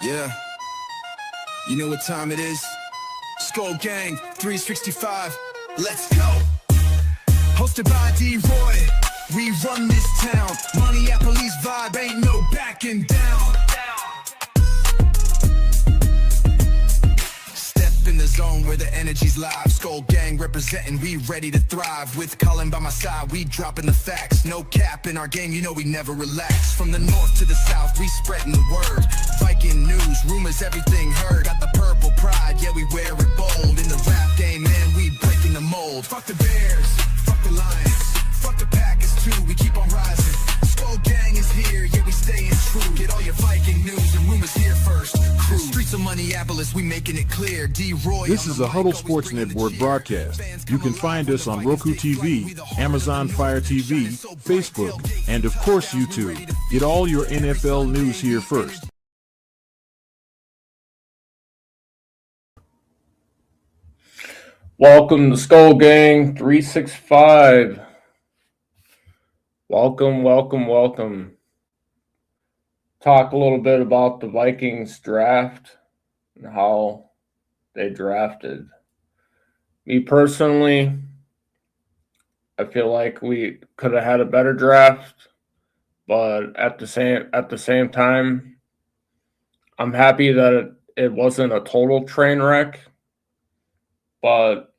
Yeah, you know what time it is? Skol Gang, 365, let's go! Hosted by D-Roy, we run this town. Money at police vibe, ain't no backing down. Step in the zone where the energy's live. Skol Gang representing, we ready to thrive. With Colin by my side, we dropping the facts. No cap in our game, you know we never relax. From the north to the south, we spreading the word. Viking news, rumors, everything heard. Got the purple pride, yeah we wear it bold. In the rap game, man, we breaking the mold. Fuck the Bears, fuck the Lions, fuck the Packers too, we keep on rising. Skol Gang is here, yeah we staying true. Get all your Viking news and rumors here first. Crew. Streets of Minneapolis, we making it clear. D-Roy. This is a Huddle Sports Network broadcast. You can find us on Roku TV, Amazon Fire TV, Facebook, and of course YouTube. Get all your NFL news here first. Welcome to Skol Gang 365. Welcome. Talk a little bit about the Vikings draft and how they drafted. Me personally, I feel like we could have had a better draft, but at the same time, I'm happy that it wasn't a total train wreck. But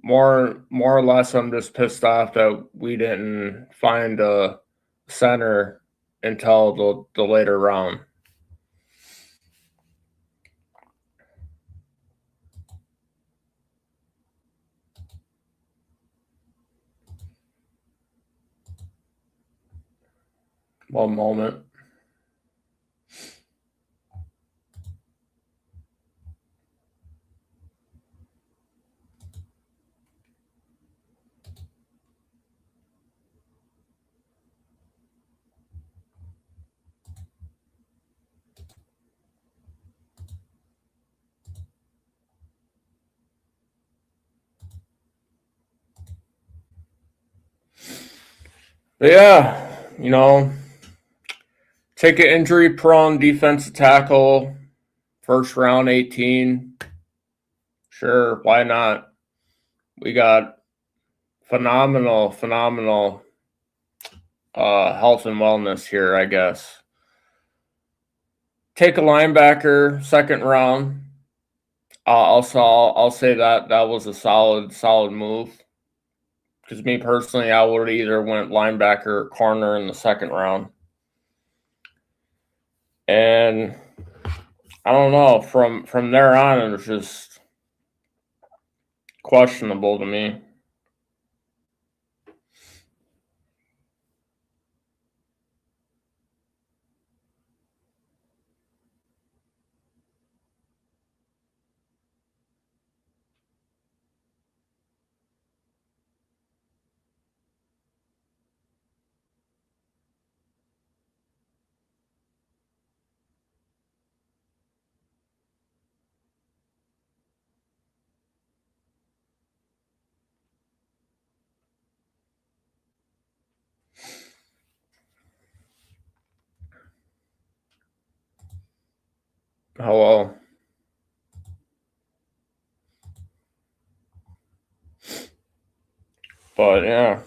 more or less, I'm just pissed off that we didn't find a center until the later round. One moment. But yeah, take an injury-prone defensive tackle, first round 18. Sure, why not? We got phenomenal health and wellness here, I guess. Take a linebacker, second round. I'll say that was a solid move. Because me personally, I would either went linebacker or corner in the second round. And I don't know, from there on, it was just questionable to me. Hello. But yeah,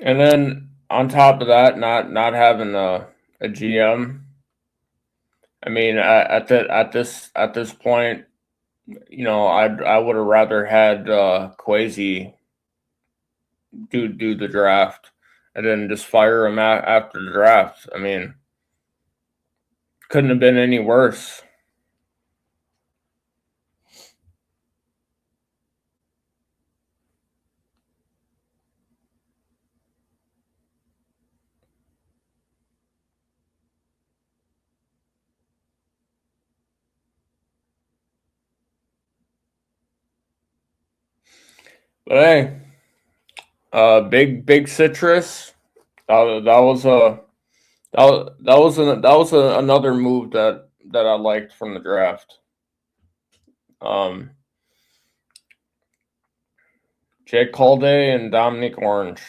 And then on top of that, not having a GM. I mean, at this point, I would have rather had Kwesi do the draft and then just fire him after the draft. I mean, couldn't have been any worse. But hey, big citrus. That was another move that I liked from the draft. Jake Calday and Dominic Orange.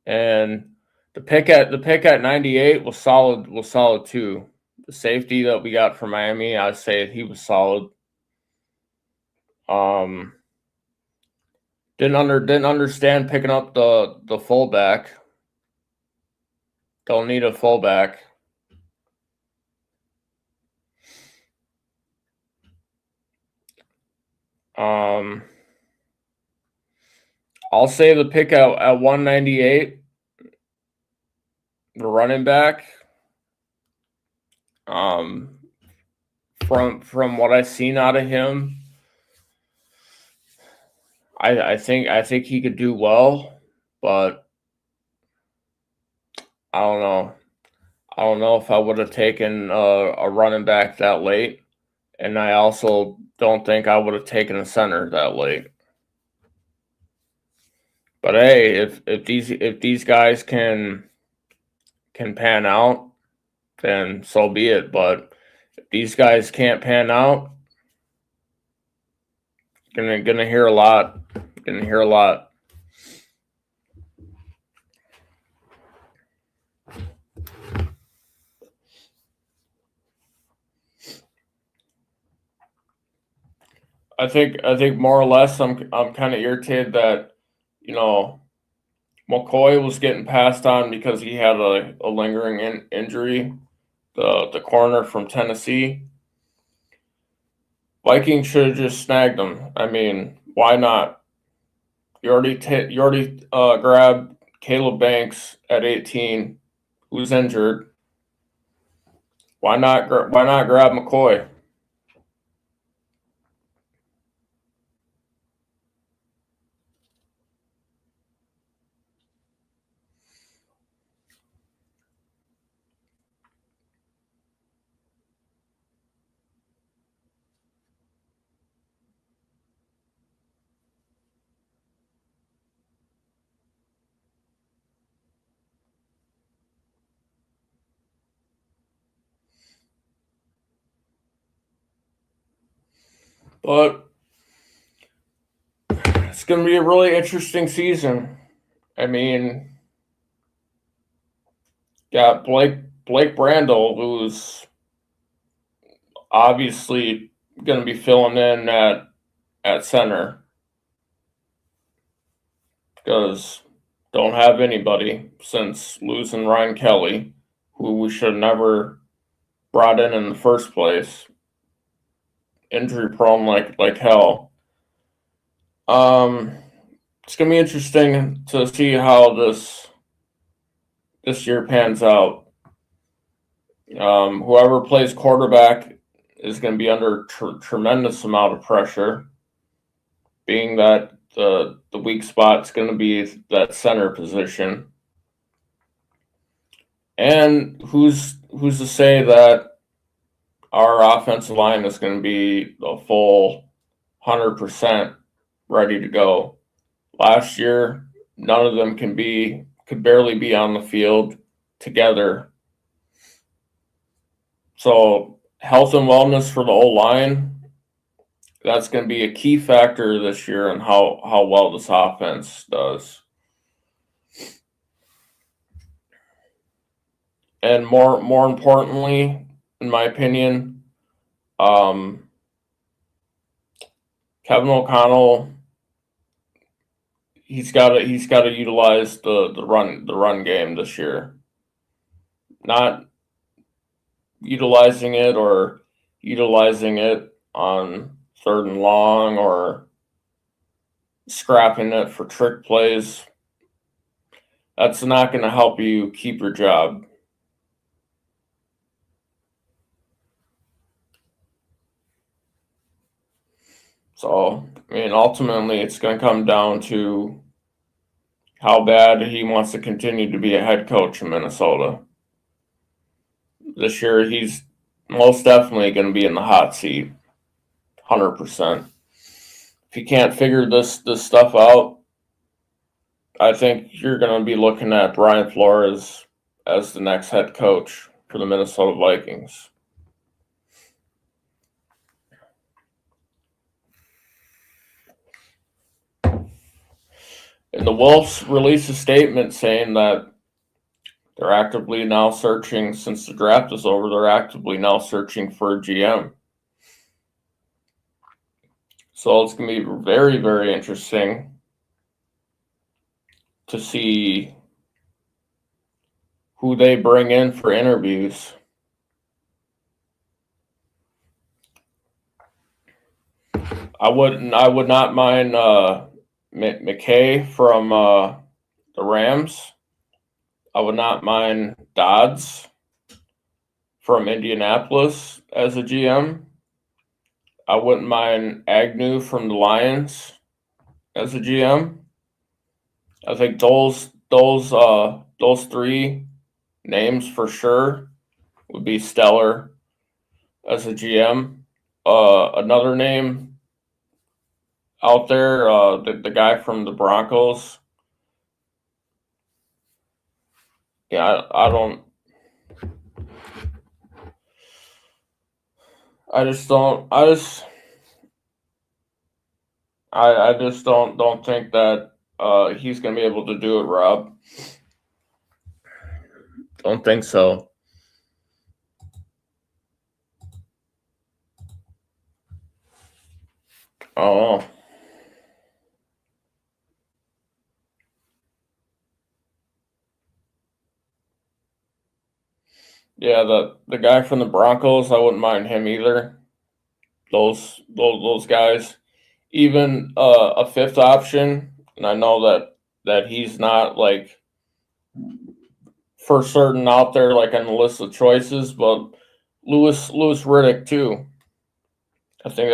And the pick at 98 was solid too. The safety that we got from Miami, I'd say he was solid. Um, didn't understand picking up the fullback. Don't need a fullback. I'll say the pick at 198, the running back. From what I've seen out of him, I think he could do well, but I don't know. I don't know if I would have taken a running back that late, and I also don't think I would have taken a center that late. But hey, if these guys can pan out, then so be it. But if these guys can't pan out, gonna hear a lot. Gonna hear a lot. I think more or less I'm kind of irritated that, you know, McCoy was getting passed on because he had a lingering injury. The corner from Tennessee. Vikings should have just snagged him. I mean, why not? You already grabbed Caleb Banks at 18, who's injured. Why not grab McCoy? But it's going to be a really interesting season. I mean, got Blake Brandel, who's obviously going to be filling in at center because don't have anybody since losing Ryan Kelly, who we should have never brought in the first place. Injury prone like hell. It's gonna be interesting to see how this year pans out. Whoever plays quarterback is going to be under tremendous amount of pressure, being that the weak spot is going to be that center position. And who's to say that our offensive line is going to be a full 100% ready to go? Last year, none of them could barely be on the field together. So health and wellness for the O-line, that's going to be a key factor this year in how well this offense does. And more importantly, in my opinion, Kevin O'Connell, he's got to utilize the run game this year. Not utilizing it or utilizing it on 3rd and long or scrapping it for trick plays. That's not going to help you keep your job. So, I mean, ultimately, it's going to come down to how bad he wants to continue to be a head coach in Minnesota. This year, he's most definitely going to be in the hot seat, 100%. If he can't figure this stuff out, I think you're going to be looking at Brian Flores as the next head coach for the Minnesota Vikings. And the Wolves released a statement saying that they're actively now searching, since the draft is over, they're actively now searching for a GM. So it's going to be very, very interesting to see who they bring in for interviews. I would not mind McKay from the Rams. I would not mind Dodds from Indianapolis as a GM. I wouldn't mind Agnew from the Lions as a GM. I think those three names for sure would be stellar as a GM. Another name out there, the guy from the Broncos. Yeah, I just don't think that he's gonna be able to do it, Rob. Don't think so. Oh. Yeah, the guy from the Broncos, I wouldn't mind him either. Those guys. Even a fifth option, and I know that he's not like for certain out there like on the list of choices, but Louis Riddick too. I think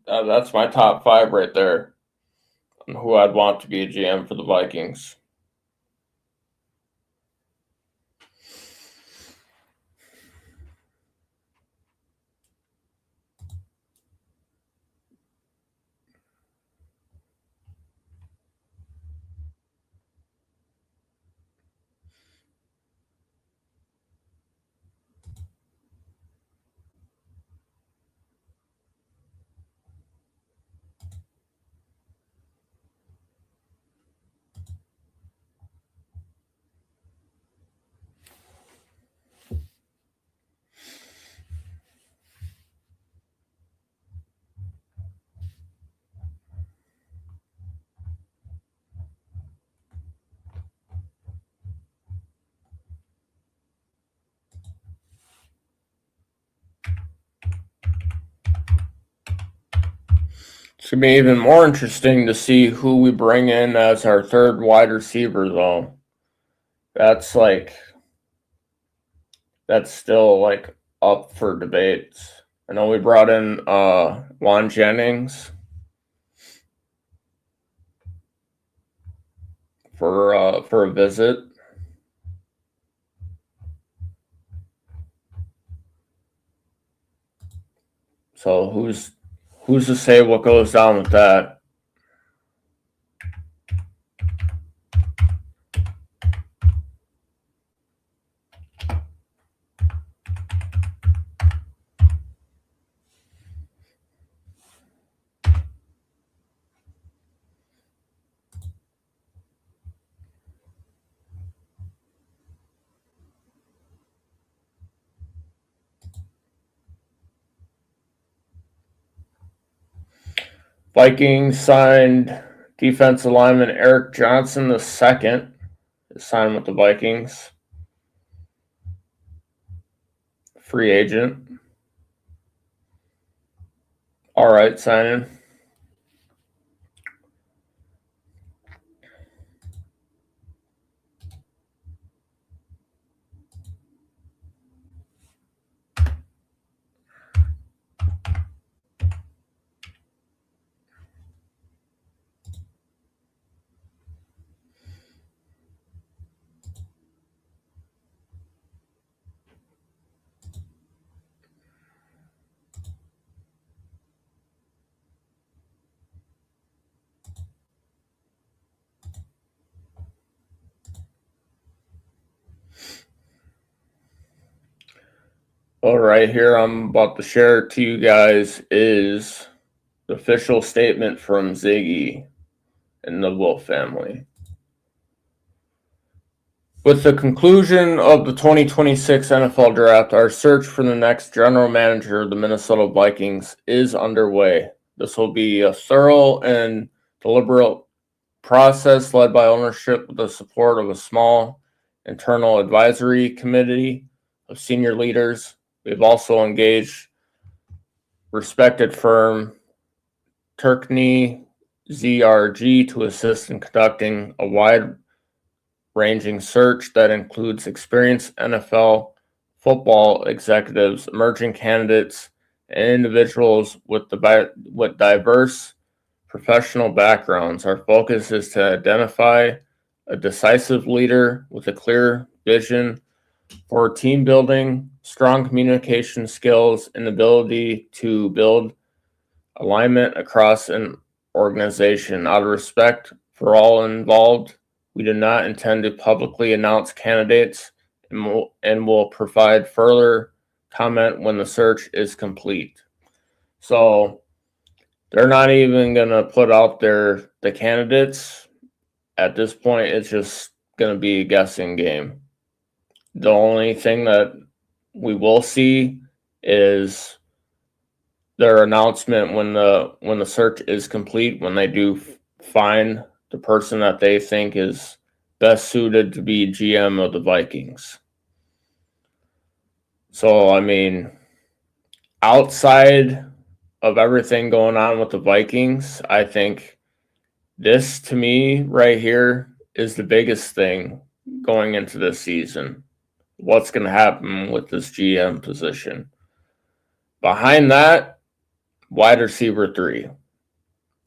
that's my top 5 right there on who I'd want to be a GM for the Vikings. It's going to be even more interesting to see who we bring in as our third wide receiver, though. That's still like up for debates. I know we brought in Juan Jennings for a visit. So who's to say what goes down with that? Vikings signed defensive lineman Eric Johnson II to sign with the Vikings. Free agent. All right, signing. All right, here I'm about to share to you guys is the official statement from Ziggy and the Wolf family. With the conclusion of the 2026 NFL Draft, our search for the next general manager of the Minnesota Vikings is underway. This will be a thorough and deliberate process led by ownership with the support of a small internal advisory committee of senior leaders. We've also engaged respected firm Turkney ZRG to assist in conducting a wide-ranging search that includes experienced NFL football executives, emerging candidates, and individuals with diverse professional backgrounds. Our focus is to identify a decisive leader with a clear vision for team building, strong communication skills, and ability to build alignment across an organization. Out of respect for all involved, we do not intend to publicly announce candidates and will provide further comment when the search is complete. So they're not even going to put out the candidates. At this point, it's just going to be a guessing game. The only thing that we will see is their announcement when the search is complete, when they do find the person that they think is best suited to be GM of the Vikings. So, I mean, outside of everything going on with the Vikings, I think this, to me, right here, is the biggest thing going into this season. What's going to happen with this GM position? Behind that, wide receiver 3.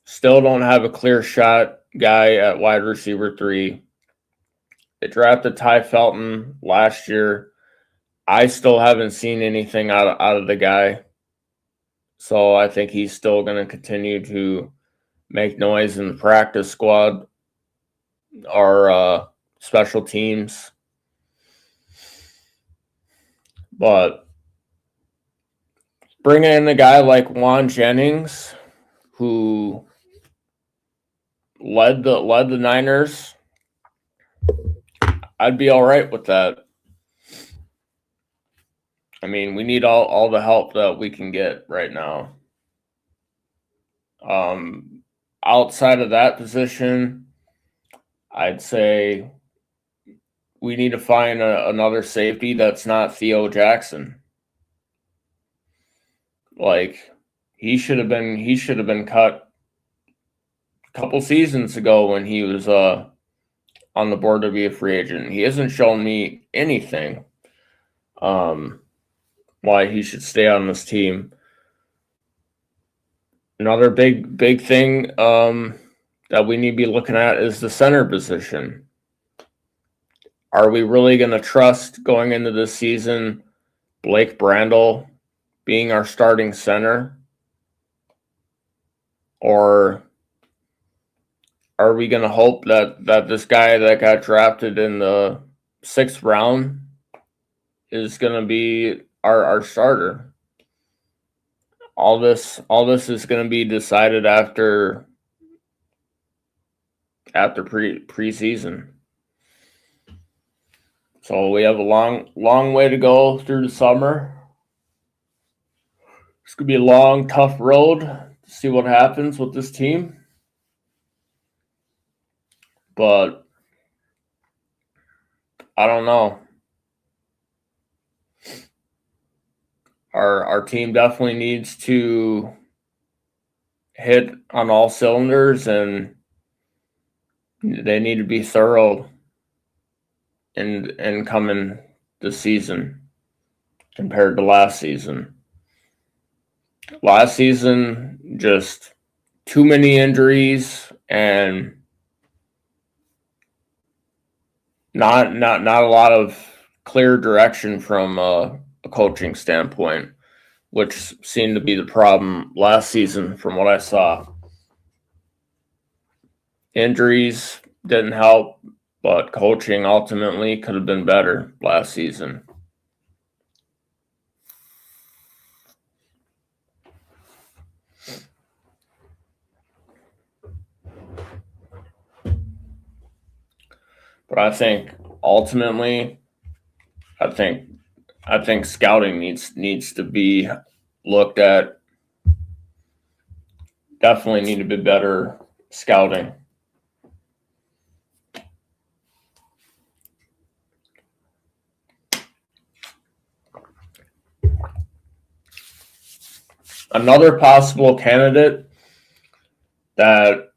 Still don't have a clear shot guy at wide receiver 3. They drafted Ty Felton last year. I still haven't seen anything out of the guy. So I think he's still going to continue to make noise in the practice squad or special teams. But bringing in a guy like Juan Jennings, who led the Niners, I'd be all right with that. I mean, we need all the help that we can get right now. Outside of that position, I'd say we need to find another safety that's not Theo Jackson. Like, he should have been cut a couple seasons ago when he was on the board to be a free agent. He hasn't shown me anything why he should stay on this team. Another big thing that we need to be looking at is the center position. Are we really going to trust going into this season Blake Brandel being our starting center? Or are we going to hope that this guy that got drafted in the 6th round is going to be our starter? All this is going to be decided after preseason. So we have a long way to go through the summer. It's going to be a long, tough road to see what happens with this team. But I don't know. Our team definitely needs to hit on all cylinders, and they need to be thorough in coming this season compared to last season. Last season, just too many injuries and not a lot of clear direction from a coaching standpoint, which seemed to be the problem last season from what I saw. Injuries didn't help, but coaching ultimately could have been better last season. But I think ultimately, I think scouting needs to be looked at. Definitely need to be better scouting. Another possible candidate that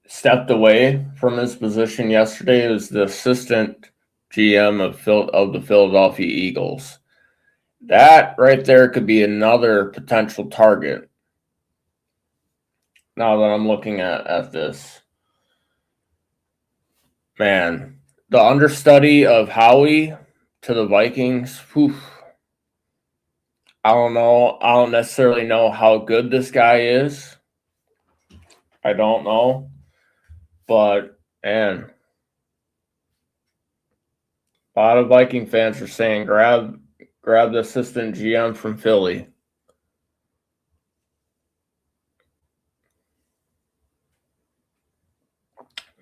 stepped away from his position yesterday is the assistant GM of the Philadelphia Eagles. That right there could be another potential target. Now that I'm looking at this, man, the understudy of Howie to the Vikings. Whew, I don't know. I don't necessarily know how good this guy is. I don't know, but man, a lot of Viking fans are saying grab the assistant GM from Philly.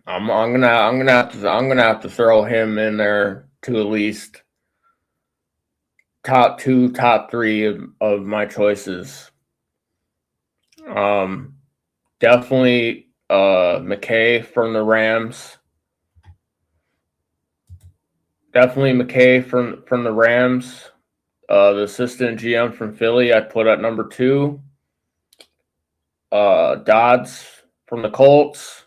I'm gonna have to throw him in there to at least top 2, top 3 of my choices. Definitely McKay from the Rams. Definitely McKay from the Rams. The assistant GM from Philly, I'd put at number 2. Dodds from the Colts.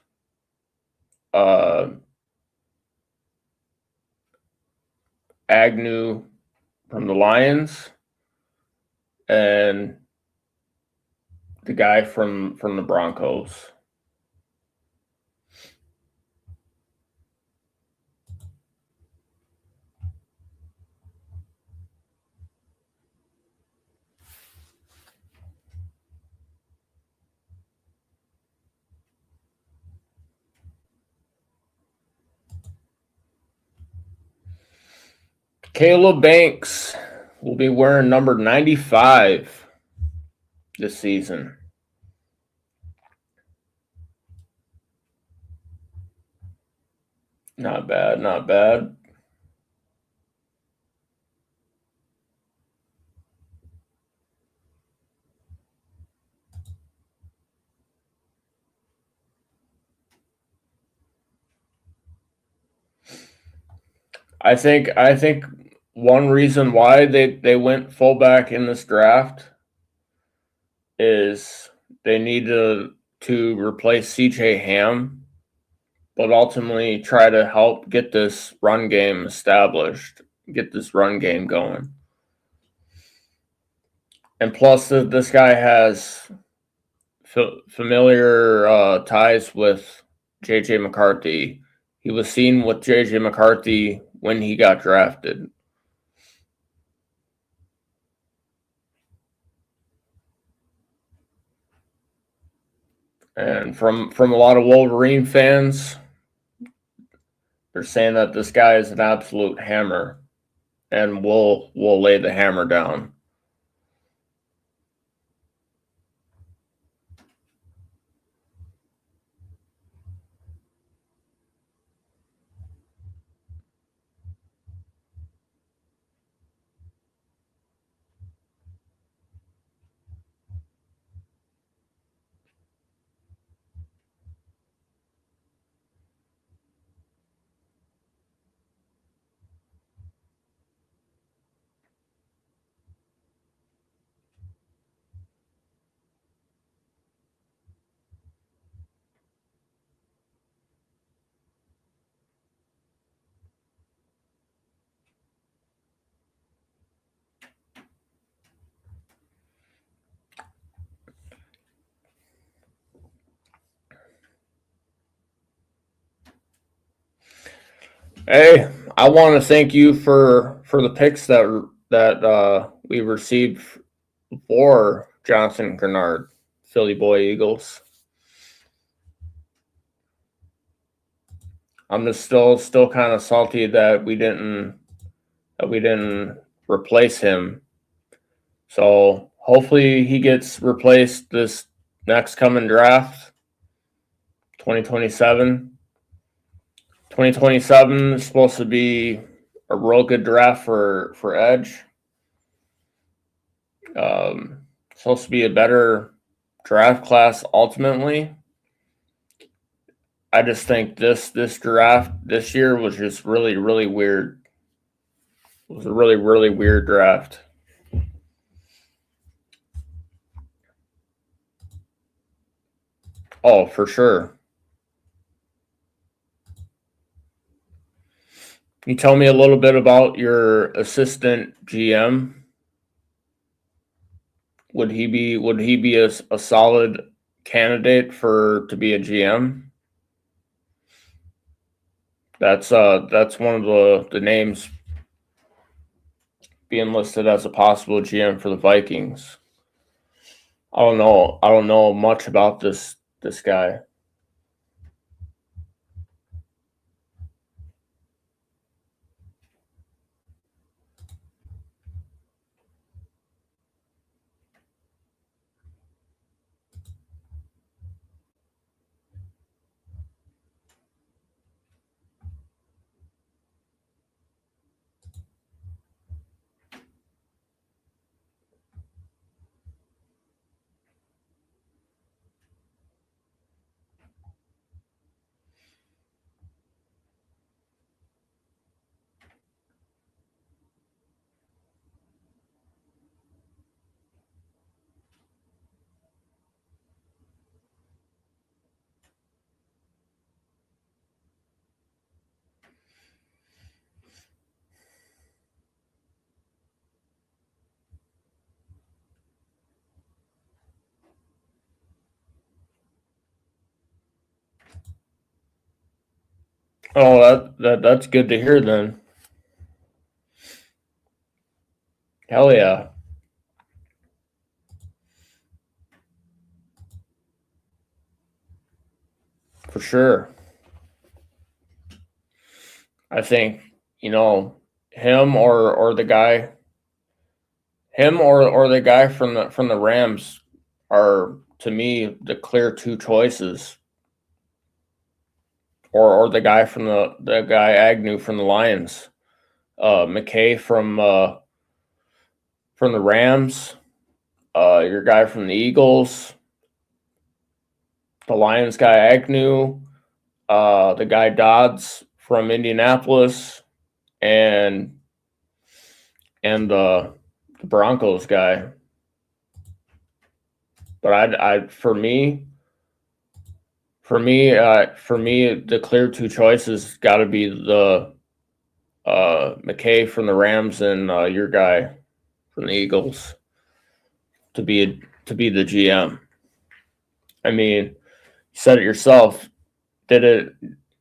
Agnew from the Lions, and the guy from the Broncos. Caleb Banks will be wearing number 95 this season. Not bad, not bad. I think one reason why they went fullback in this draft is they need to replace CJ Ham, but ultimately try to help get this run game established, get this run game going. And plus, this guy has familiar ties with J.J. McCarthy. He was seen with J.J. McCarthy when he got drafted. And from a lot of Wolverine fans, they're saying that this guy is an absolute hammer, and we'll lay the hammer down. Hey, I want to thank you for the picks that we received for Jonathan Grenard, Philly Boy Eagles. I'm just still kind of salty that we didn't replace him. So hopefully he gets replaced this next coming draft. 2027. 2027 is supposed to be a real good draft for edge. Supposed to be a better draft class ultimately. I just think this draft this year was just really, really weird. It was a really, really weird draft. Oh, for sure. Can you tell me a little bit about your assistant GM? Would he be a solid candidate to be a GM? That's one of the names being listed as a possible GM for the Vikings. I don't know much about this guy. Oh, that's good to hear then. Hell yeah. For sure. I think, him or the guy from the Rams are, to me, the clear two choices. Or the guy the guy Agnew from the Lions. McKay from the Rams, your guy from the Eagles, the Lions guy Agnew, the guy Dodds from Indianapolis, and the Broncos guy. But for me, the clear two choices got to be the McKay from the Rams and your guy from the Eagles to be the GM. I mean, you said it yourself. Did it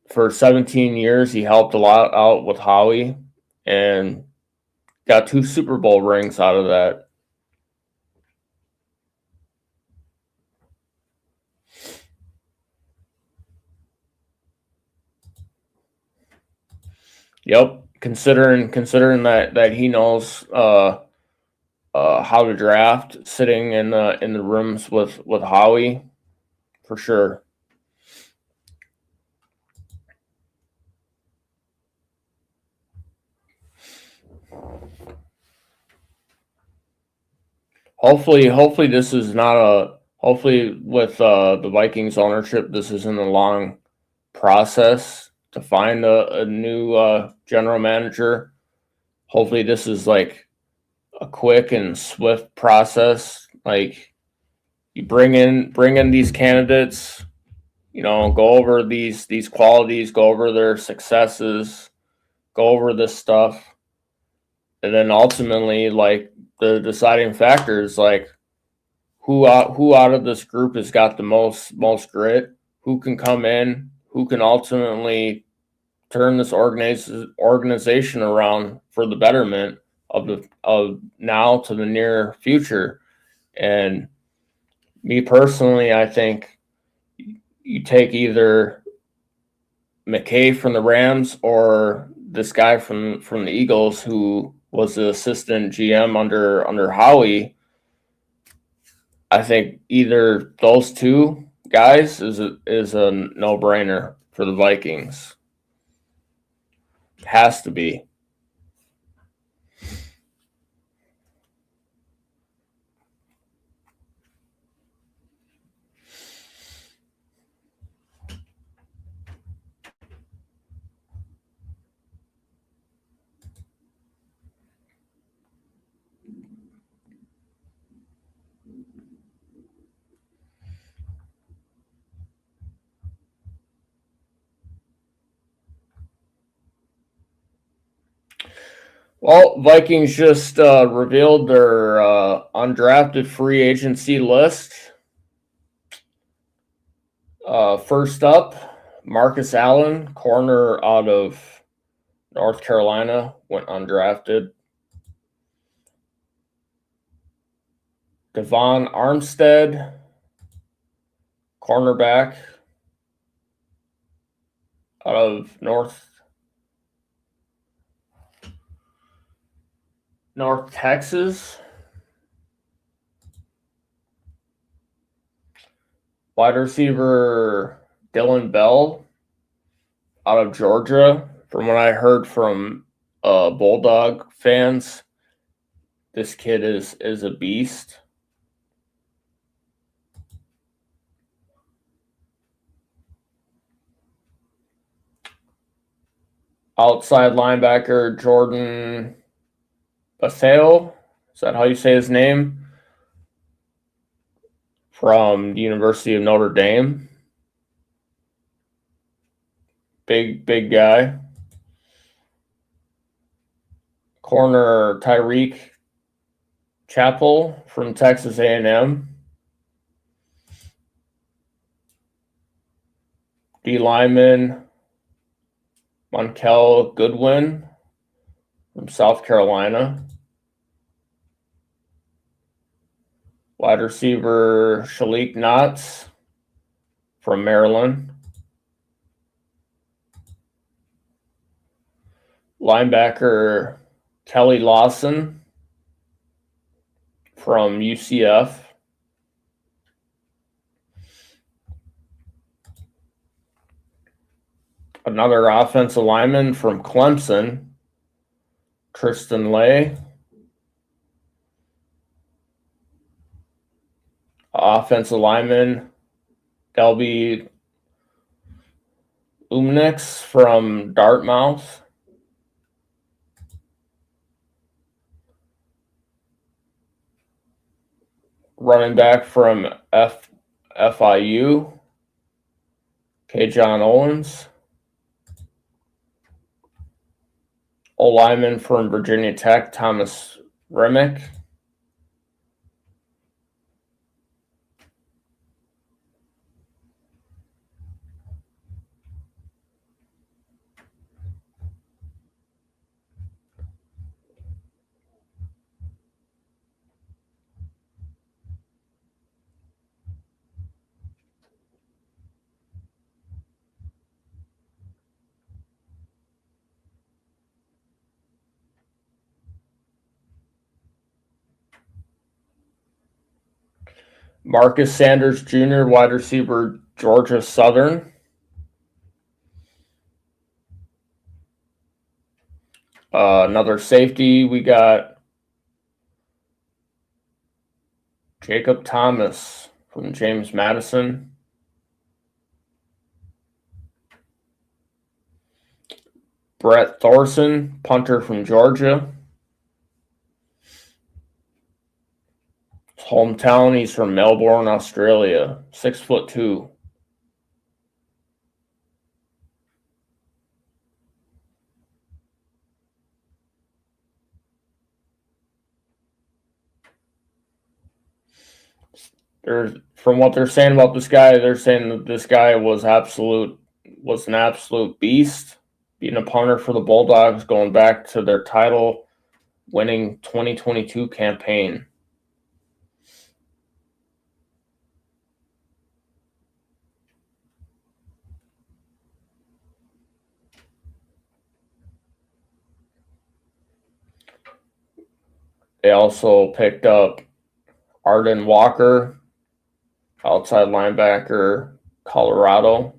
for 17 years. He helped a lot out with Howie and got 2 Super Bowl rings out of that. Yep, considering that he knows how to draft, sitting in the rooms with Howie, for sure. Hopefully this is not hopefully with the Vikings ownership, this isn't a long process to find a new general manager. Hopefully this is like a quick and swift process. Like, you bring in these candidates, go over these qualities, go over their successes, go over this stuff, and then ultimately, like, the deciding factor is like who out of this group has got the most grit, who can come in, who can ultimately turn this organization around for the betterment of now to the near future. And me personally, I think you take either McKay from the Rams or this guy from the Eagles, who was the assistant GM under Howie. I think either those two guys is a no-brainer for the Vikings. Has to be. Well, Vikings just revealed their undrafted free agency list. First up, Marcus Allen, corner out of North Carolina, went undrafted. Devon Armstead, cornerback out of North Texas. Wide receiver Dylan Bell out of Georgia. From what I heard from Bulldog fans, this kid is a beast. Outside linebacker Jordan Bethel, is that how you say his name? From the University of Notre Dame. Big guy. Corner Tyreek Chappell from Texas A&M. D lineman Monkel Goodwin from South Carolina. Wide receiver Shalik Knotts from Maryland. Linebacker Kelly Lawson from UCF. Another offensive lineman from Clemson, Tristan Lay. Offensive lineman Delby Umnix from Dartmouth. Running back from FIU, K. John Owens. O-lineman from Virginia Tech, Thomas Remick. Marcus Sanders Jr., wide receiver, Georgia Southern. Another safety, we got Jacob Thomas from James Madison. Brett Thorson, punter from Georgia. His hometown, he's from Melbourne, Australia, 6'2". From what they're saying about this guy, they're saying that this guy was an absolute beast, being a punter for the Bulldogs going back to their title-winning 2022 campaign. They also picked up Arden Walker outside linebacker, Colorado.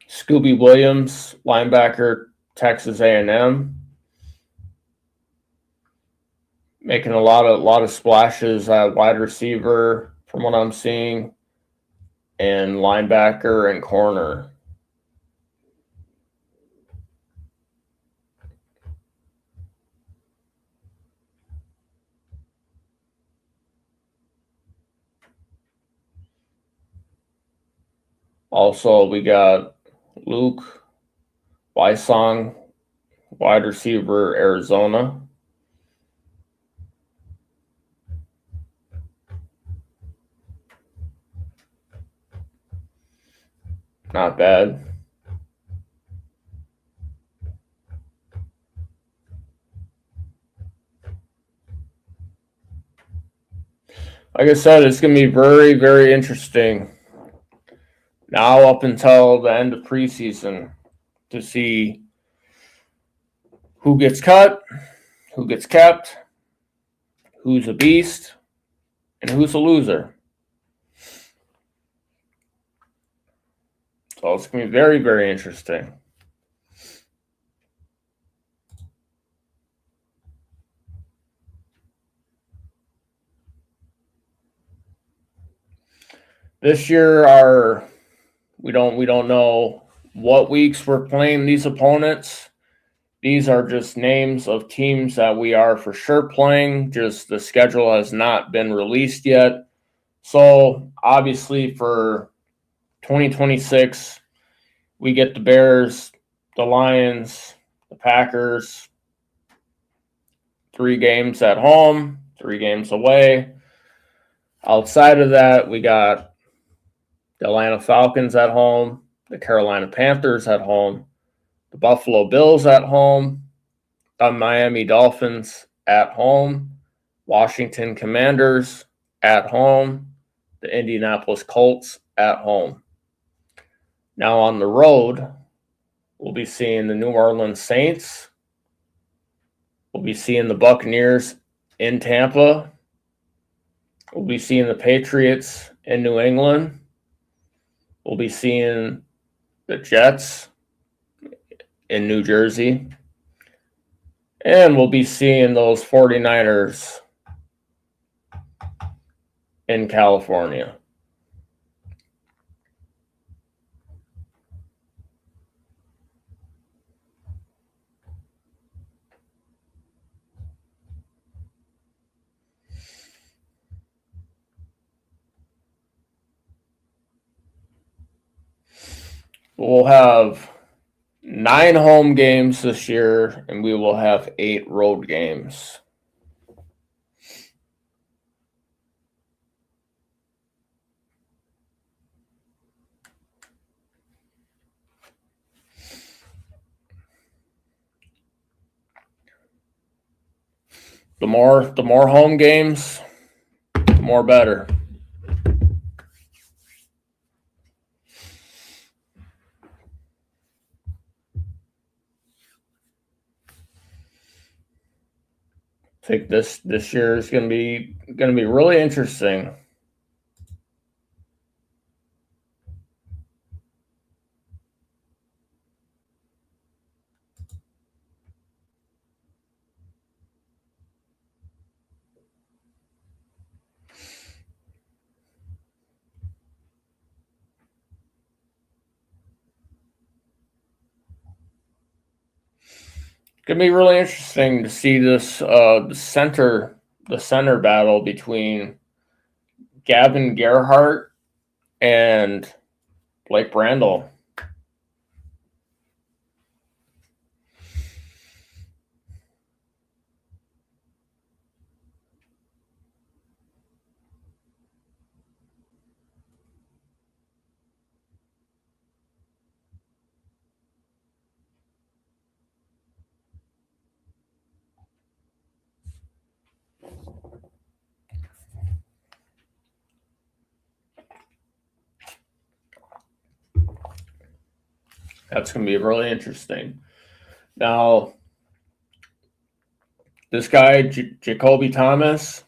Scooby Williams, linebacker, Texas A&M. Making a lot of splashes at wide receiver from what I'm seeing, and linebacker and corner. Also, we got Luke Wysong, wide receiver, Arizona. Not bad. Like I said, it's going to be very, very interesting now up until the end of preseason to see who gets cut, who gets kept, who's a beast, and who's a loser. So it's going to be very, very interesting. This year, we don't know what weeks we're playing these opponents. These are just names of teams that we are for sure playing. Just the schedule has not been released yet. So obviously for 2026, we get the Bears, the Lions, the Packers, 3 games at home, 3 games away. Outside of that, we got the Atlanta Falcons at home, the Carolina Panthers at home, the Buffalo Bills at home, the Miami Dolphins at home, Washington Commanders at home, the Indianapolis Colts at home. Now on the road, we'll be seeing the New Orleans Saints. We'll be seeing the Buccaneers in Tampa. We'll be seeing the Patriots in New England. We'll be seeing the Jets in New Jersey. And we'll be seeing those 49ers in California. We'll have 9 home games this year, and we will have 8 road games. The more home games, the more better. I think this year is going to be really interesting. Going to be really interesting to see this the center battle between Gavin Gerhardt and Blake Brandel. That's going to be really interesting. Now, this guy, Jacoby Thomas,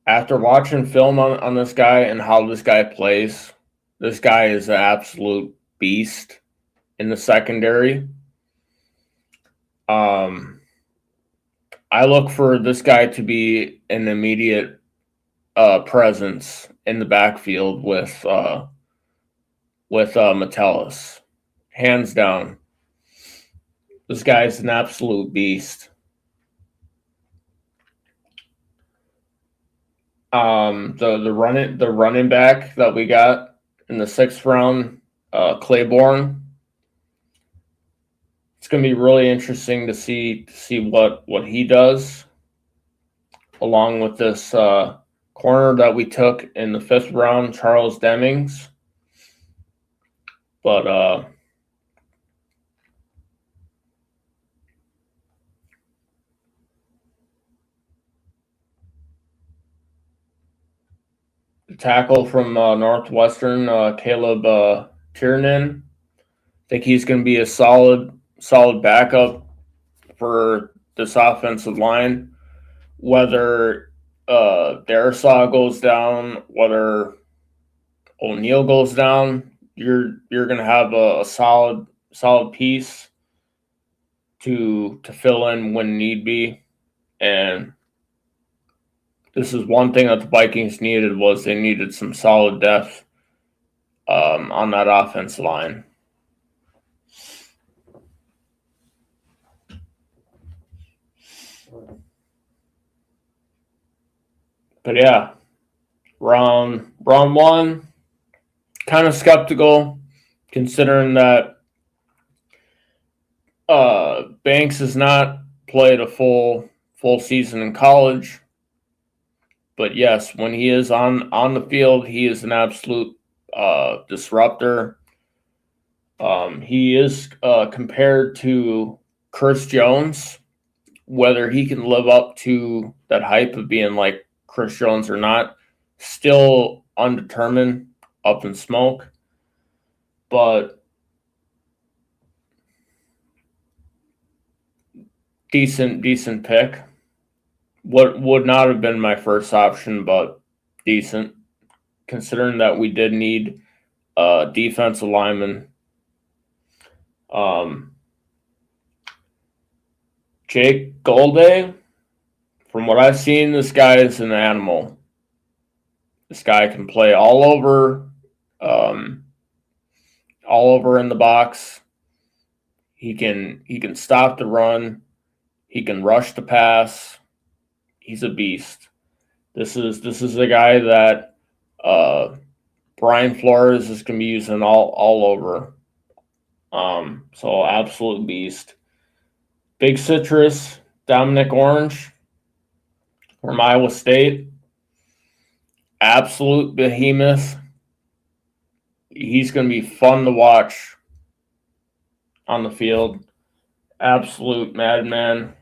After watching film on this guy and how this guy plays, this guy is an absolute beast in the secondary. I look for this guy to be an immediate presence in the backfield with Metellus, hands down. This guy's an absolute beast. The running back that we got in the 6th round, Claiborne. It's going to be really interesting to see what he does, along with this corner that we took in the 5th round, Charles Demings. But the tackle from Northwestern, Caleb Tiernan. I think he's going to be a solid backup for this offensive line. Whether Darisaw goes down, whether O'Neal goes down, you're going to have a solid piece to fill in when need be. And this is one thing that the Vikings needed, was they needed some solid depth on that offensive line. But yeah, round 1, kind of skeptical, considering that Banks has not played a full season in college. But yes, when he is on the field, he is an absolute disruptor. He is compared to Chris Jones. Whether he can live up to that hype of being like Chris Jones or not, still undetermined, up in smoke. But decent pick. What would not have been my first option, but decent, considering that we did need defensive lineman. Jake Golday, from what I've seen, this guy is an animal. This guy can play all over in the box. He can stop the run. He can rush the pass. He's a beast. This is a guy that Brian Flores is going to be using all over. So absolute beast. Big Citrus, Dominic Orange from Iowa State. Absolute behemoth. He's going to be fun to watch on the field. Absolute madman.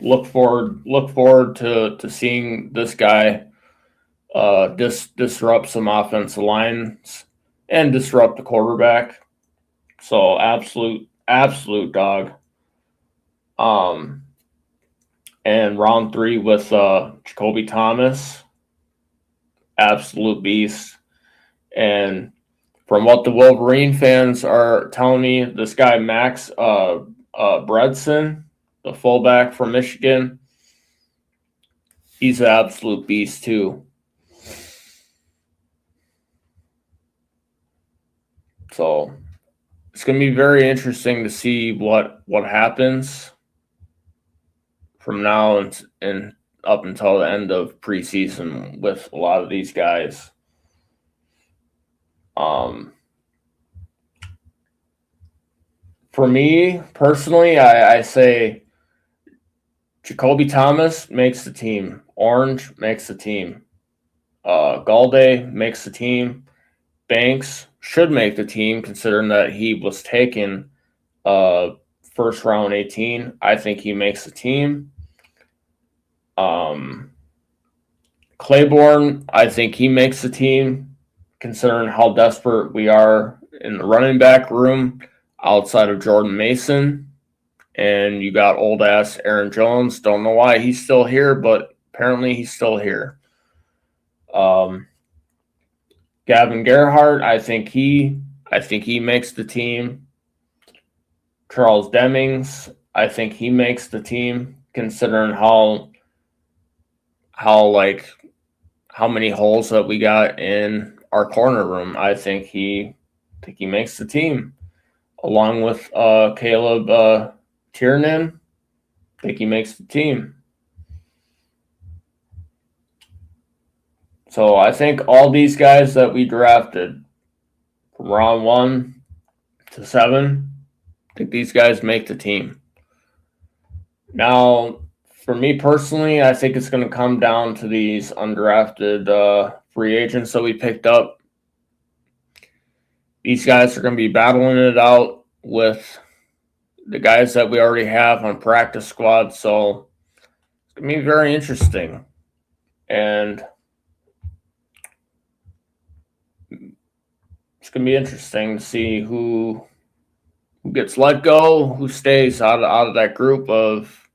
Look forward to seeing this guy disrupt some offensive lines and disrupt the quarterback. So absolute dog. And round 3 with Jacoby Thomas, absolute beast. And from what the Wolverine fans are telling me, this guy Max Bredson, the fullback from Michigan, he's an absolute beast too. So it's going to be very interesting to see what happens from now and up until the end of preseason with a lot of these guys. For me personally, I say Jacoby Thomas makes the team. Orange makes the team. Galde makes the team. Banks should make the team, considering that he was taken first round 18. I think he makes the team. Claiborne, I think he makes the team, considering how desperate we are in the running back room outside of Jordan Mason And you got old ass Aaron Jones. Don't know why he's still here, but apparently he's still here. Gavin Gerhardt, I think he makes the team. Charles Demings, I think he makes the team, considering how many holes that we got in our corner room. I think he makes the team, along with Caleb Tiernan. I think he makes the team. So I think all these guys that we drafted from round 1 to 7, I think these guys make the team. Now, for me personally, I think it's going to come down to these undrafted free agents that we picked up. These guys are going to be battling it out with the guys that we already have on practice squad. So it's going to be very interesting. And it's going to be interesting to see who gets let go, who stays out of that group of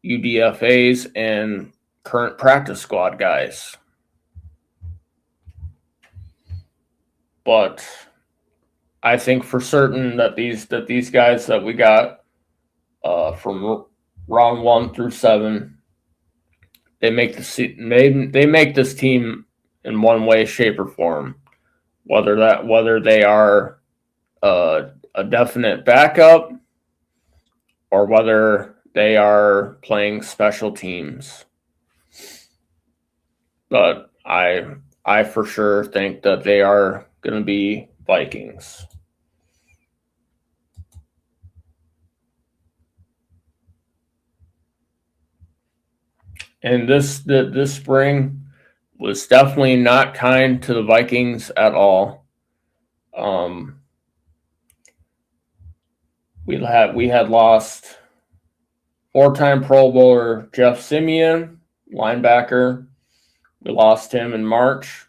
UDFAs and current practice squad guys. But I think for certain that these guys that we got from round 1 through 7, they make this team in one way, shape, or form. Whether they are a definite backup or whether they are playing special teams. But I for sure think that they are going to be Vikings. And this spring was definitely not kind to the Vikings at all. We had lost 4-time Pro Bowler Jeff Simeon, linebacker. We lost him in March.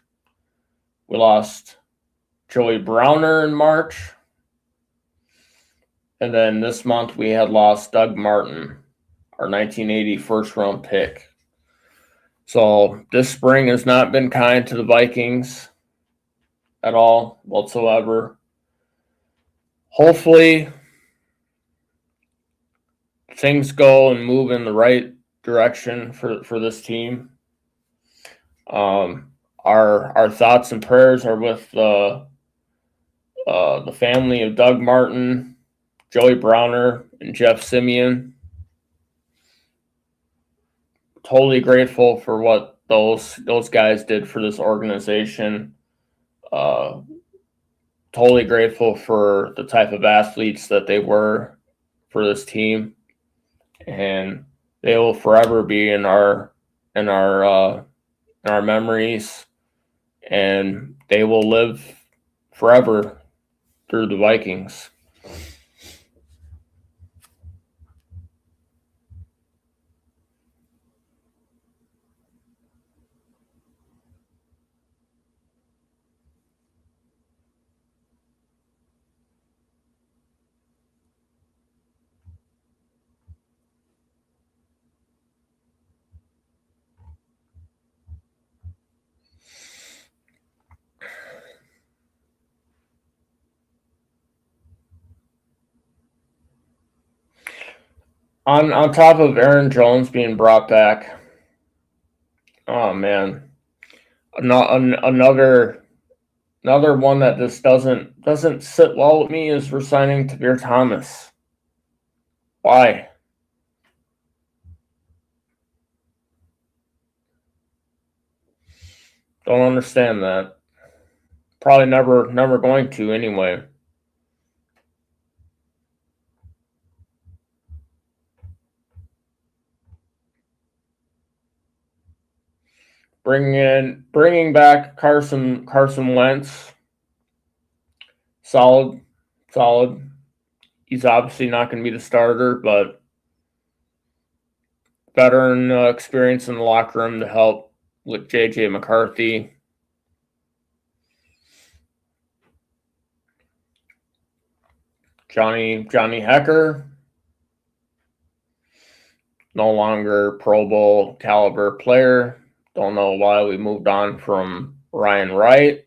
We lost Joey Browner in March. And then this month we had lost Doug Martin, our 1980 first-round pick. So this spring has not been kind to the Vikings at all whatsoever. Hopefully things go and move in the right direction for this team. Our thoughts and prayers are with the family of Doug Martin, Joey Browner, and Jeff Simeon. Totally grateful for what those guys did for this organization. Totally grateful for the type of athletes that they were for this team, and they will forever be in our memories, and they will live forever through the Vikings. On top of Aaron Jones being brought back, oh man, another one that just doesn't sit well with me is resigning Tavir Thomas. Why? Don't understand that. Probably never going to anyway. Bringing back Carson Wentz. Solid. He's obviously not going to be the starter, but veteran experience in the locker room to help with JJ McCarthy. Johnny Hecker. no longer Pro Bowl caliber player. Don't know why we moved on from Ryan Wright.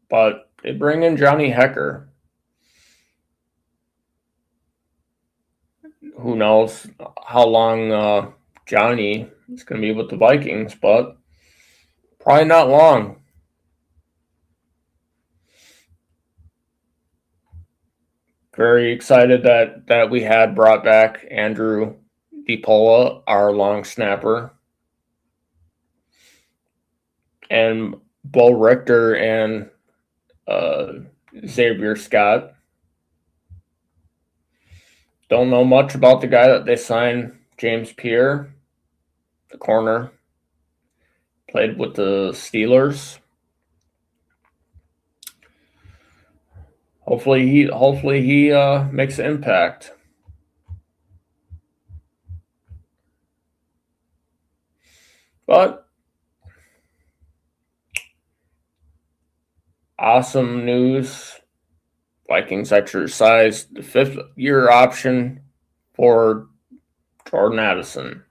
But they bring in Johnny Hecker. Who knows how long Johnny is going to be with the Vikings, but probably not long. Very excited that we had brought back Andrew DiPola, our long snapper, and Bo Richter and Xavier Scott. Don't know much about the guy that they signed, James Pierre, the corner. Played with the Steelers. Hopefully he makes an impact. But awesome news. Vikings exercised the 5th-year option for Jordan Addison.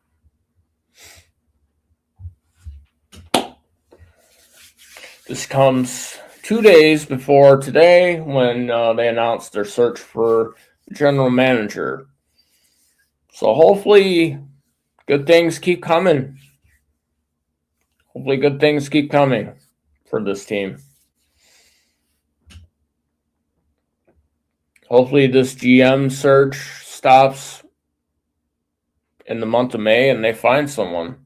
This comes 2 days before today when they announced their search for general manager. So hopefully good things keep coming. Hopefully good things keep coming for this team. Hopefully this GM search stops in the month of May and they find someone.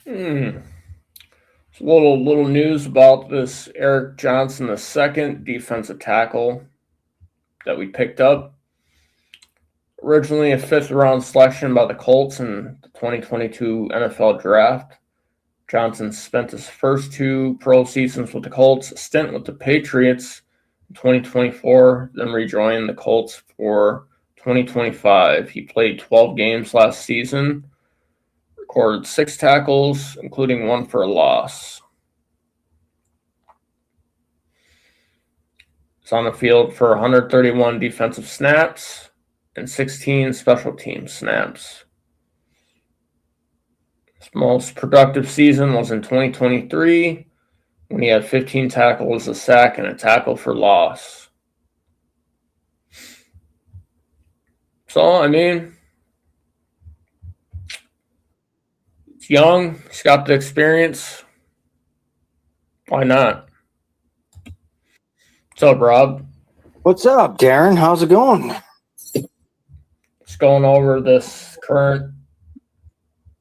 A little news about this Eric Johnson II, defensive tackle that we picked up. Originally a 5th-round selection by the Colts in the 2022 NFL Draft. Johnson spent his first 2 pro seasons with the Colts, a stint with the Patriots in 2024, then rejoined the Colts for 2025. He played 12 games last season, recorded 6 tackles, including 1 for a loss. He's on the field for 131 defensive snaps and 16 special team snaps. His most productive season was in 2023 when he had 15 tackles, a sack, and a tackle for loss. So, I mean, he's young. He's got the experience. Why not? What's up, Rob? What's up, Darren? How's it going? Just going over this current,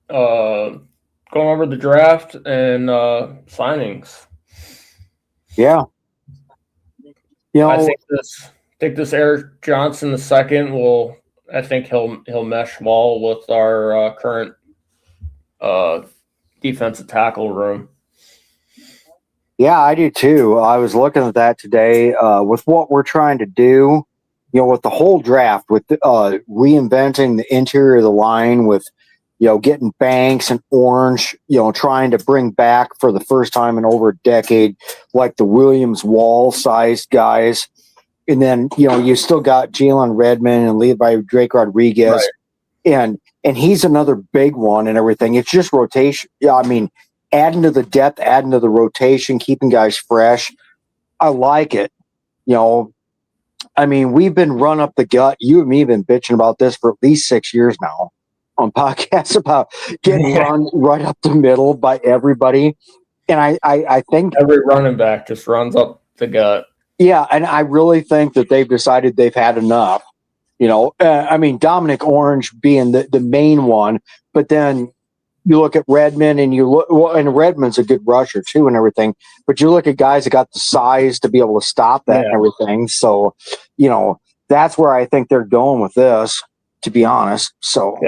going over the draft and signings. Yeah. I think this Eric Johnson II will. I think he'll mesh well with our current defensive tackle room. Yeah, I do too. I was looking at that today with what we're trying to do, with the whole draft, with reinventing the interior of the line, with, getting Banks and Orange, trying to bring back for the first time in over a decade, like the Williams Wall-sized guys. And then, you still got Jalen Redmond and Levi Drake Rodriguez. Right. And he's another big one and everything. It's just rotation. Yeah, I mean, adding to the depth, adding to the rotation, keeping guys fresh. I like it. I mean, we've been run up the gut. You and me have been bitching about this for at least 6 years now on podcasts about getting run right up the middle by everybody. And I think every running back just runs up the gut. Yeah, and I really think that they've decided they've had enough. I mean, Dominic Orange being the main one, but then you look at Redmond and and Redmond's a good rusher too and everything, but you look at guys that got the size to be able to stop that and everything. So, that's where I think they're going with this, to be honest. So,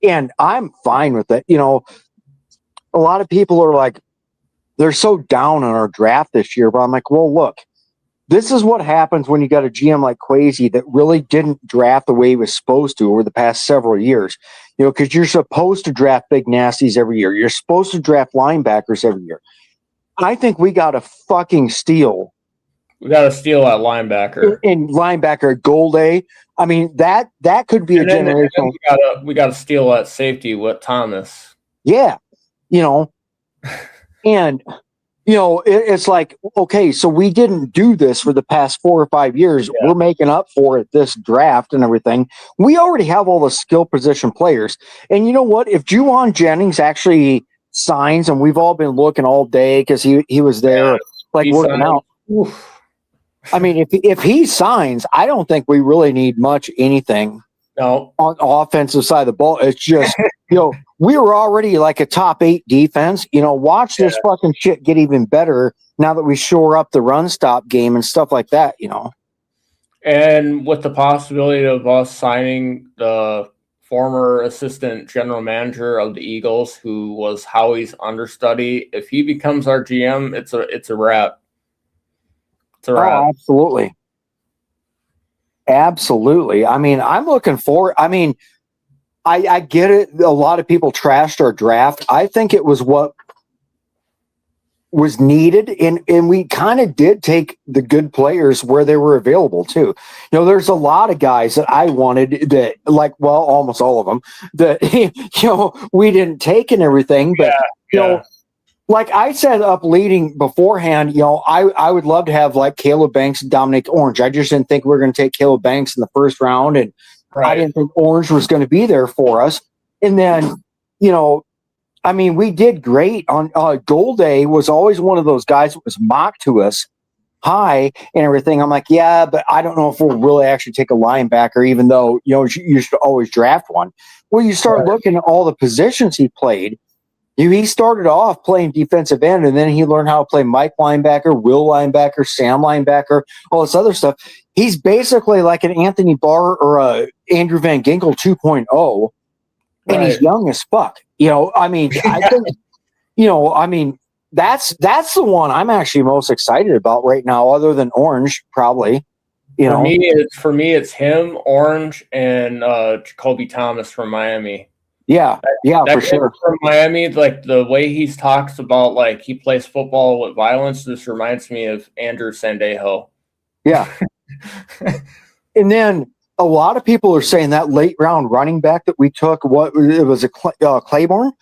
and I'm fine with it. A lot of people are like, they're so down on our draft this year, but I'm like, well, look, this is what happens when you got a GM like Quasi that really didn't draft the way he was supposed to over the past several years. Because you're supposed to draft big nasties every year. You're supposed to draft linebackers every year. I think we got a fucking steal. We got to steal that linebacker. In linebacker Gold A. I mean, that could be a generational. We got to steal that safety with Thomas. Yeah. And it's like, okay, so we didn't do this for the past 4 or 5 years. Yeah. We're making up for it this draft and everything. We already have all the skill position players. And you know what? If Juwan Jennings actually signs, and we've all been looking all day because he was there working out. Oof. I mean, if he signs, I don't think we really need much anything. No. On the offensive side of the ball. It's just, we were already like a top 8 defense. Watch this fucking shit get even better now that we shore up the run stop game and stuff like that, And with the possibility of us signing the former assistant general manager of the Eagles, who was Howie's understudy, if he becomes our GM, it's a wrap. It's a wrap. Oh, absolutely. Absolutely. I mean, I'm looking forward. I mean, I get it. A lot of people trashed our draft. I think it was what was needed, and we kind of did take the good players where they were available too. There's a lot of guys that I wanted that, almost all of them that we didn't take and everything. But like I said up leading beforehand, I would love to have like Caleb Banks and Dominic Orange. I just didn't think we were going to take Caleb Banks in the first round, and I didn't think Orange was going to be there for us. And then, I mean, we did great on Gold A was always one of those guys that was mocked to us high and everything. I'm like, yeah, but I don't know if we'll really actually take a linebacker, even though, you should always draft one. Well, you start looking at all the positions he played. He started off playing defensive end, and then he learned how to play Mike linebacker, Will linebacker, Sam linebacker, all this other stuff. He's basically like an Anthony Barr or a Andrew Van Ginkel 2.0, and he's young as fuck. I mean, I think, I mean, that's the one I'm actually most excited about right now, other than Orange, probably. For me, it's him, Orange, and Jacoby Thomas from Miami. Yeah, for sure. From Miami, like the way he talks about, like he plays football with violence, this reminds me of Andrew Sandejo. Yeah. And then a lot of people are saying that late round running back that we took, it was a Claiborne,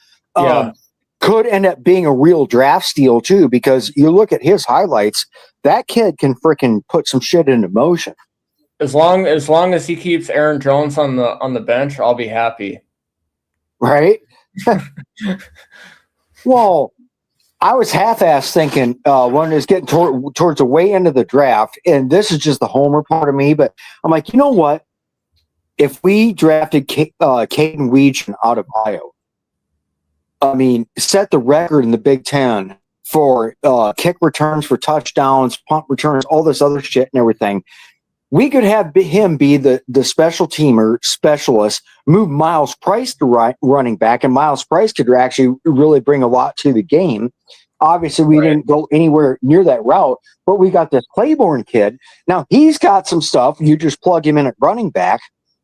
could end up being a real draft steal too, because you look at his highlights, that kid can freaking put some shit into motion. As long as he keeps Aaron Jones on the bench, I'll be happy. Right? Well, I was half-assed thinking when it was getting towards the way end of the draft, and this is just the homer part of me, but I'm like, you know what? If we drafted Caden Weege out of Iowa, I mean, set the record in the Big Ten for kick returns for touchdowns, punt returns, all this other shit and everything. We could have him be the special teamer specialist, move Miles Price to running back, and Miles Price could actually really bring a lot to the game. Obviously, we didn't go anywhere near that route, but we got this Claiborne kid. Now, he's got some stuff. You just plug him in at running back.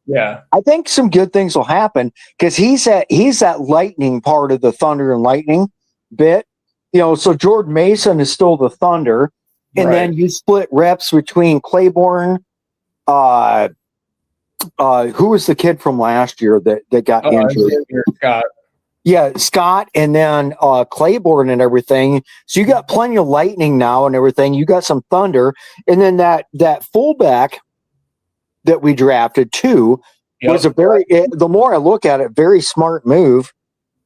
Yeah. I think some good things will happen because he's that lightning part of the Thunder and Lightning bit. So Jordan Mason is still the Thunder. And then you split reps between Claiborne. Who was the kid from last year that got injured? Scott. Yeah, Scott, and then Claiborne and everything. So you got plenty of lightning now and everything. You got some thunder, and then that fullback that we drafted too was a very. The more I look at it, very smart move,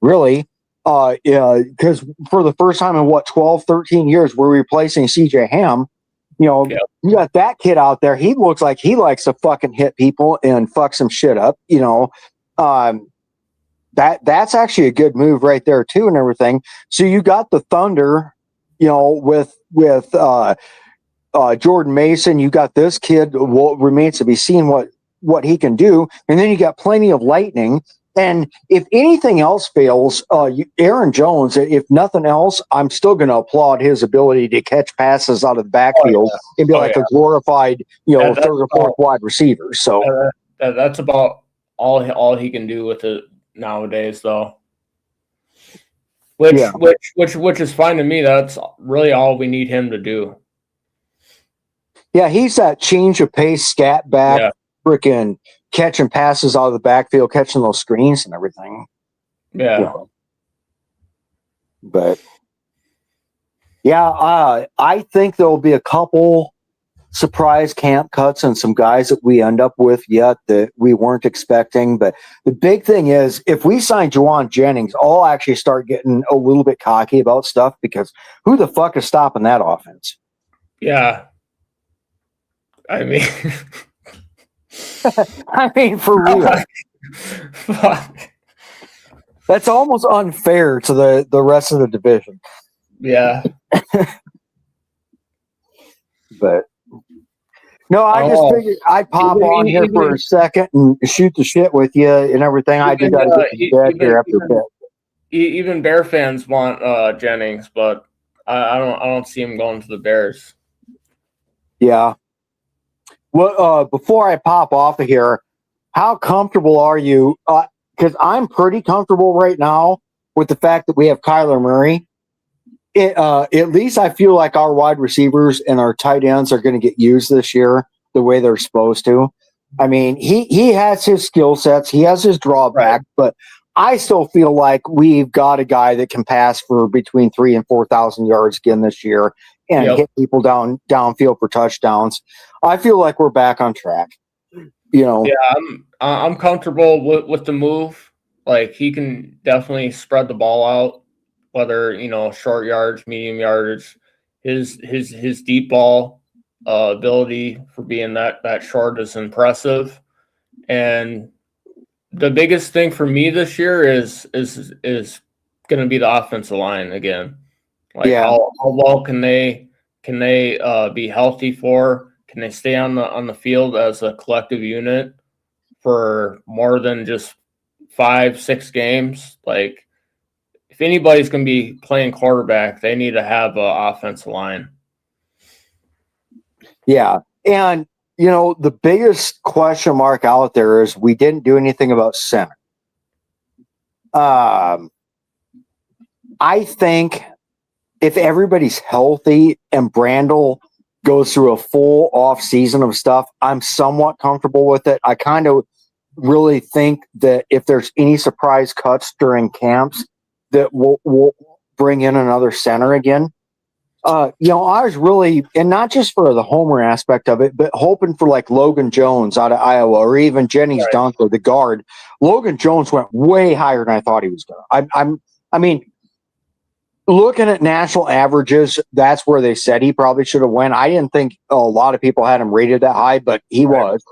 really. Yeah, because for the first time in 12, 13 years, we're replacing CJ Ham. You got that kid out there. He looks like he likes to fucking hit people and fuck some shit up. That's actually a good move right there too, and everything. So you got the Thunder, with Jordan Mason. You got this kid. Well, remains to be seen what he can do, and then you got plenty of lightning. And if anything else fails, Aaron Jones, if nothing else, I'm still going to applaud his ability to catch passes out of the backfield and be a glorified, third or fourth wide receiver. So that's about all he can do with it nowadays, though. Which is fine to me. That's really all we need him to do. Yeah, he's that change of pace, scat back, freaking catching passes out of the backfield, catching those screens and everything. Yeah. But I think there'll be a couple surprise camp cuts and some guys that we end up with yet that we weren't expecting. But the big thing is, if we sign Juwan Jennings, I'll actually start getting a little bit cocky about stuff, because who the fuck is stopping that offense? Yeah. I mean, for real. That's almost unfair to the rest of the division. Yeah. But no, I just figured I'd pop on here for a second and shoot the shit with you and everything. I just got to get to bed here after a bit. Even Bear fans want Jennings, but I don't see him going to the Bears. Yeah. Well, before I pop off of here, how comfortable are you? Because I'm pretty comfortable right now with the fact that we have Kyler Murray. At least I feel like our wide receivers and our tight ends are going to get used this year the way they're supposed to. I mean, he has his skill sets, he has his drawback, but I still feel like we've got a guy that can pass for between 3,000 and 4,000 yards again this year and hit people downfield for touchdowns. I feel like we're back on track. Yeah, I'm comfortable with the move. Like, he can definitely spread the ball out, whether short yards, medium yards. His deep ball ability for being that short is impressive. And the biggest thing for me this year is going to be the offensive line again. Like, how well can they be healthy for? Can they stay on the field as a collective unit for more than just 5-6 games? Like, if anybody's going to be playing quarterback, they need to have an offensive line. Yeah. And, the biggest question mark out there is we didn't do anything about center. I think if everybody's healthy and Brandel goes through a full off season of stuff, I'm somewhat comfortable with it. I kind of really think that if there's any surprise cuts during camps, that we'll bring in another center again. I was really, and not just for the homer aspect of it, but hoping for like Logan Jones out of Iowa, or even Jennings Dunker, the guard. Logan Jones went way higher than I thought he was going to. I mean, looking at national averages, that's where they said he probably should have went. I didn't think a lot of people had him rated that high, but he was.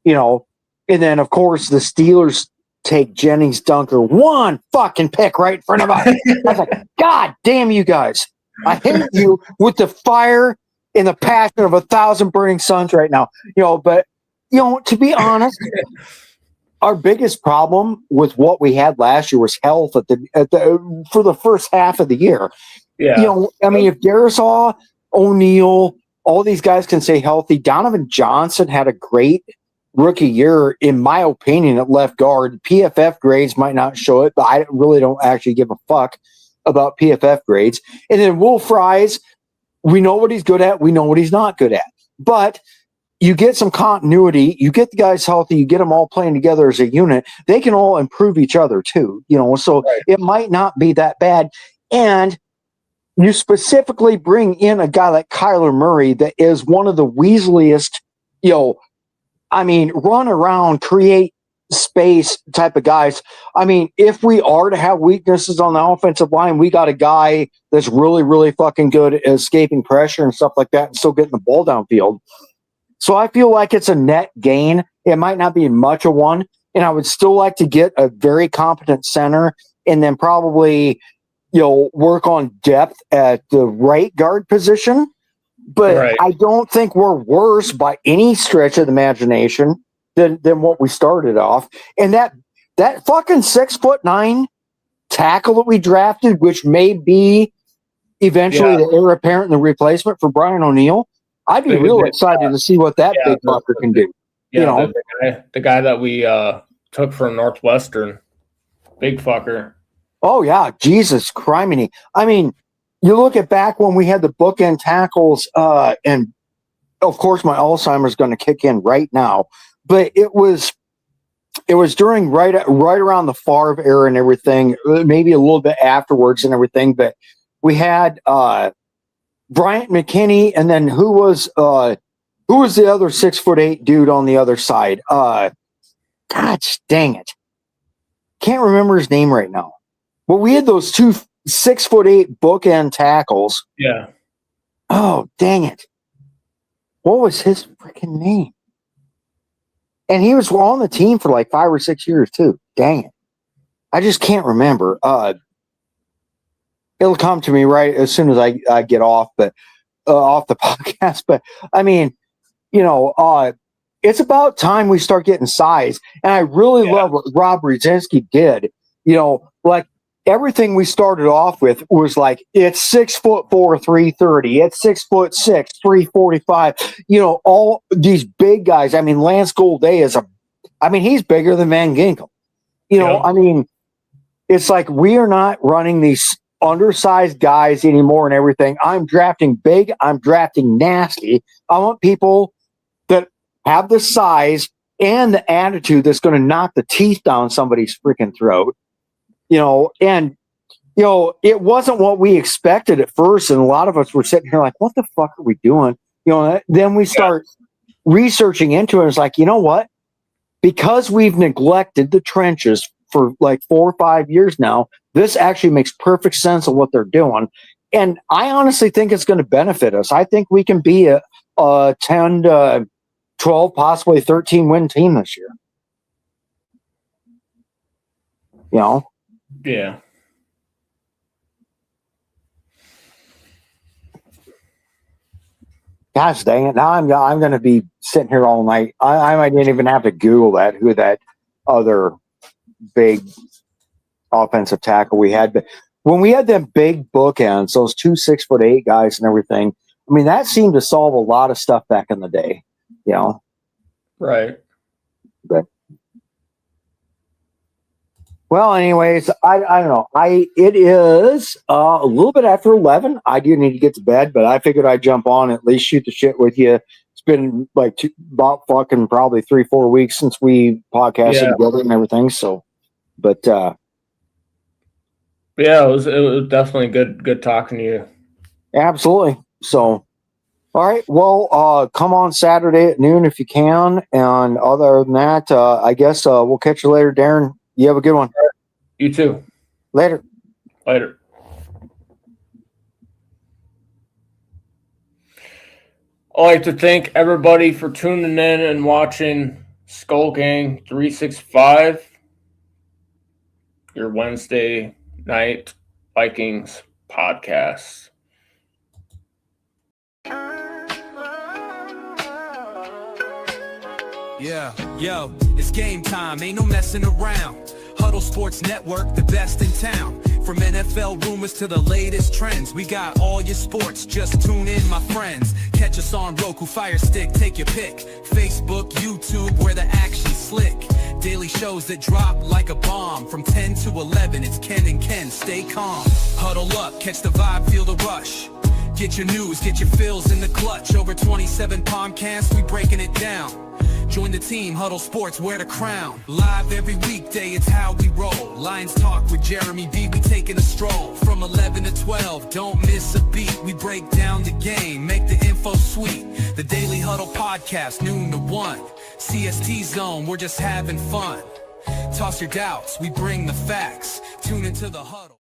And then of course the Steelers take Jennings Dunker one fucking pick right in front of us. I was like, God damn you guys. I hate you with the fire and the passion of 1,000 burning suns right now. But to be honest, our biggest problem with what we had last year was health for the first half of the year. Yeah. If Darisaw, O'Neal, all these guys can stay healthy. Donovan Johnson had a great rookie year, in my opinion, at left guard. PFF grades might not show it, but I really don't actually give a fuck about PFF grades. And then Will Fries, we know what he's good at. We know what he's not good at. But you get some continuity, you get the guys healthy, you get them all playing together as a unit, they can all improve each other too, so it might not be that bad. And you specifically bring in a guy like Kyler Murray that is one of the weaseliest, run around, create space type of guys. If we are to have weaknesses on the offensive line, we got a guy that's really, really fucking good at escaping pressure and stuff like that and still getting the ball downfield. So I feel like it's a net gain. It might not be much of one. And I would still like to get a very competent center and then probably, work on depth at the right guard position. But I don't think we're worse by any stretch of the imagination than what we started off. And that fucking 6'9" tackle that we drafted, which may be eventually the heir apparent and the replacement for Brian O'Neill, I'd be real excited to see what that big fucker can do. Yeah, the guy that we took from Northwestern, big fucker. Oh yeah, Jesus criminy! You look at back when we had the bookend tackles, and of course my Alzheimer's going to kick in right now. But it was during right around the Favre era and everything, maybe a little bit afterwards and everything. But we had Bryant McKinney, and then who was the other 6'8" dude on the other side? God dang it, can't remember his name right now. But we had those two 6'8" bookend tackles. Yeah. Oh dang it, what was his freaking name? And he was on the team for like 5 or 6 years too. Dang it, I just can't remember. It'll come to me right as soon as I get off, but off the podcast. But it's about time we start getting size. And I really love what Rob Brzezinski did. Like everything we started off with was like, it's 6'4", 330. It's 6'6", 345. All these big guys. Lance Golday is he's bigger than Van Ginkel. It's like we are not running these undersized guys anymore and everything. I'm drafting big. I'm drafting nasty. I want people that have the size and the attitude that's going to knock the teeth down somebody's freaking throat. It wasn't what we expected at first. And a lot of us were sitting here like, what the fuck are we doing? Then we start researching into it. It's like, you know what? Because we've neglected the trenches for like 4 or 5 years now, this actually makes perfect sense of what they're doing. And I honestly think it's going to benefit us. I think we can be a 10 to 12, possibly 13 win team this year. Yeah. Gosh dang it. Now I'm going to be sitting here all night. I might even have to Google who that other big offensive tackle we had. But when we had them big bookends, those 2 6'8" guys and everything, that seemed to solve a lot of stuff back in the day, Right. But well, anyways, I don't know. It is a little bit after 11. I do need to get to bed, but I figured I'd jump on, at least shoot the shit with you. It's been like about fucking probably 3-4 weeks since we podcasted together and everything. So, but it was definitely good talking to you. Absolutely. So, all right. Well, come on Saturday at noon if you can. And other than that, I guess we'll catch you later, Darren. You have a good one. You too. Later. I'd like to thank everybody for tuning in and watching Skol Gang 365, your Wednesday night Vikings podcast. Yeah, yo, it's game time, ain't no messing around. Huddle Sports Network, the best in town. From NFL rumors to the latest trends, we got all your sports, just tune in, my friends. Catch us on Roku, Fire Stick, take your pick. Facebook, YouTube, where the action's slick. Daily shows that drop like a bomb. From 10 to 11, it's Ken and Ken, stay calm. Huddle up, catch the vibe, feel the rush. Get your news, get your fills in the clutch. Over 27 podcasts, we breaking it down. Join the team, Huddle Sports, wear the crown. Live every weekday, it's how we roll. Lions Talk with Jeremy B, we taking a stroll. From 11 to 12, don't miss a beat. We break down the game, make the info sweet. The Daily Huddle Podcast, noon to 1. CST Zone, we're just having fun. Toss your doubts, we bring the facts. Tune into the Huddle.